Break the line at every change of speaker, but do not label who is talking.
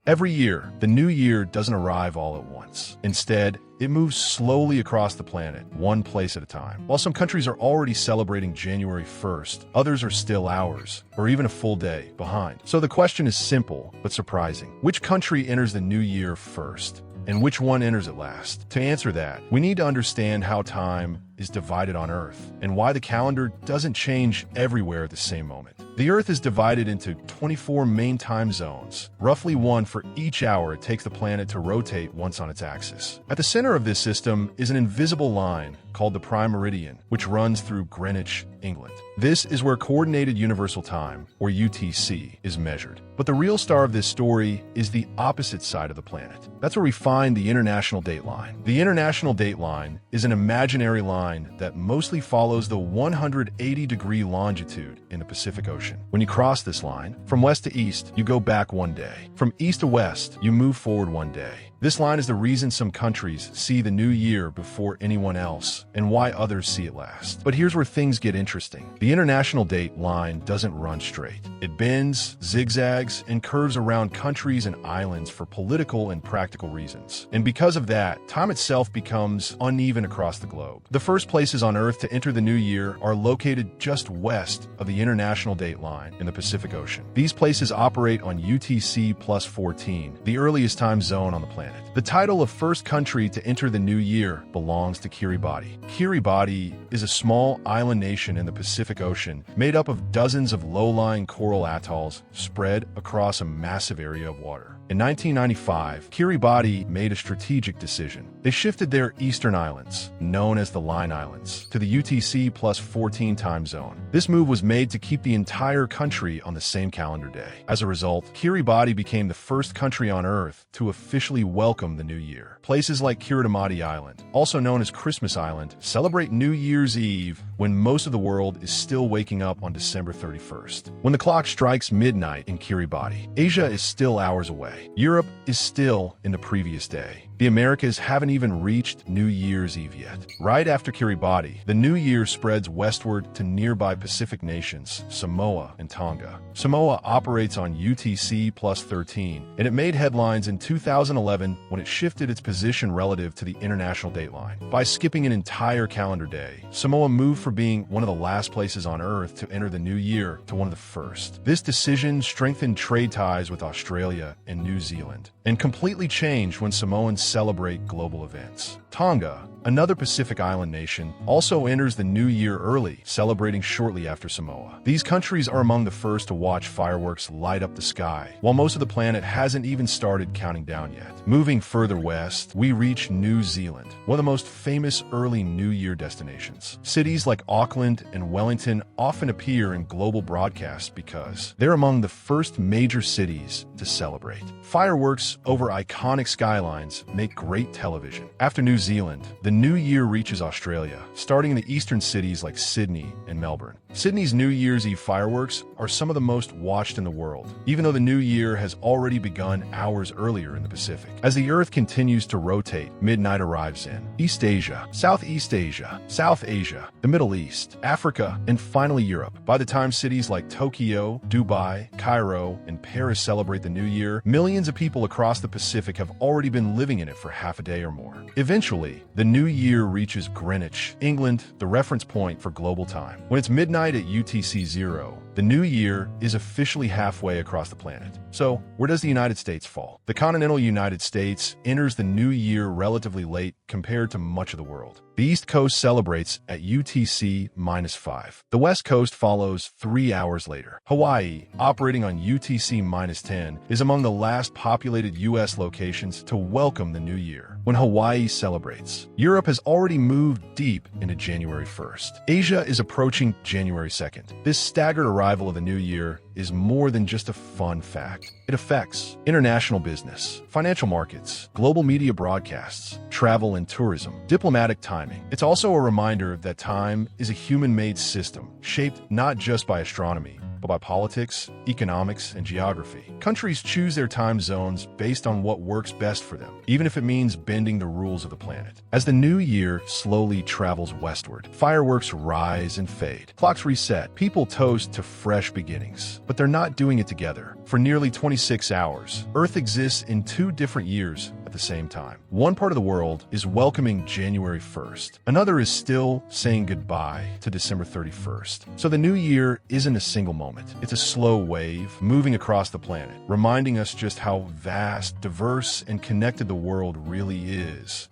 Every year, the new year doesn't arrive all at once. Instead, it moves slowly across the planet, one place at a time. While some countries are already celebrating January 1st, others are still hours, or even a full day, behind. So the question is simple, but surprising. Which country enters the new year first? And which one enters it last? To answer that, we need to understand how time is divided on Earth, and why the calendar doesn't change everywhere at the same moment. The Earth is divided into 24 main time zones, roughly one for each hour it takes the planet to rotate once on its axis. At the center of this system is an invisible line called the Prime Meridian, which runs through Greenwich, England. This is where Coordinated Universal Time, or UTC, is measured. But the real star of this story is the opposite side of the planet. That's where we find the International Date Line. The International Date Line is an imaginary line that mostly follows the 180-degree longitude in the Pacific Ocean. When you cross this line, from west to east, you go back one day. From east to west, you move forward one day. This line is the reason some countries see the new year before anyone else, and why others see it last. But here's where things get interesting. The International Date Line doesn't run straight. It bends, zigzags, and curves around countries and islands for political and practical reasons. And because of that, time itself becomes uneven across the globe. The first places on Earth to enter the new year are located just west of the International Date Line in the Pacific Ocean. These places operate on UTC plus 14, the earliest time zone on the planet. The title of first country to enter the new year belongs to Kiribati. Kiribati is a small island nation in the Pacific Ocean made up of dozens of low-lying coral atolls spread across a massive area of water. In 1995, Kiribati made a strategic decision. They shifted their eastern islands, known as the Line Islands, to the UTC plus 14 time zone. This move was made to keep the entire country on the same calendar day. As a result, Kiribati became the first country on Earth to officially welcome the new year. Places like Kiritimati Island, also known as Christmas Island, celebrate New Year's Eve when most of the world is still waking up on December 31st. When the clock strikes midnight in Kiribati, Asia is still hours away. Europe is still in the previous day. The Americas haven't even reached New Year's Eve yet. Right after Kiribati, the new year spreads westward to nearby Pacific nations, Samoa and Tonga. Samoa operates on UTC plus 13, and it made headlines in 2011 when it shifted its position relative to the International Date Line. By skipping an entire calendar day, Samoa moved from being one of the last places on Earth to enter the new year to one of the first. This decision strengthened trade ties with Australia and New Zealand, and completely changed when Samoans celebrate global events. Tonga, another Pacific island nation, also enters the new year early, celebrating shortly after Samoa. These countries are among the first to watch fireworks light up the sky, while most of the planet hasn't even started counting down yet. Moving further west, we reach New Zealand, one of the most famous early New Year destinations. Cities like Auckland and Wellington often appear in global broadcasts because they're among the first major cities to celebrate. Fireworks over iconic skylines make great television. After New Zealand, the new year reaches Australia, starting in the eastern cities like Sydney and Melbourne. Sydney's New Year's Eve fireworks are some of the most watched in the world, even though the new year has already begun hours earlier in the Pacific. As the Earth continues to rotate, midnight arrives in East Asia, Southeast Asia, South Asia, the Middle East, Africa, and finally Europe. By the time cities like Tokyo, Dubai, Cairo, and Paris celebrate the new year, millions of people across the Pacific have already been living in it for half a day or more. Eventually, the new year reaches Greenwich, England, the reference point for global time. When it's midnight at UTC 0, the new year is officially halfway across the planet. So, where does the United States fall? The continental United States enters the new year relatively late compared to much of the world. The East Coast celebrates at UTC-5. The West Coast follows 3 hours later. Hawaii, operating on UTC-10, is among the last populated U.S. locations to welcome the new year. When Hawaii celebrates, Europe has already moved deep into January 1st. Asia is approaching January 2nd. This staggered arrival of the new year is more than just a fun fact. It affects international business, financial markets, global media broadcasts, travel and tourism, diplomatic timing. It's also a reminder that time is a human-made system, shaped not just by astronomy, but by politics, economics, and geography. Countries choose their time zones based on what works best for them, even if it means bending the rules of the planet. As the new year slowly travels westward, fireworks rise and fade. Clocks reset. People toast to fresh beginnings, but they're not doing it together. For nearly 26 hours, Earth exists in two different years at the same time. One part of the world is welcoming January 1st. Another is still saying goodbye to December 31st. So the new year isn't a single moment. It's a slow wave moving across the planet, reminding us just how vast, diverse, and connected the world really is.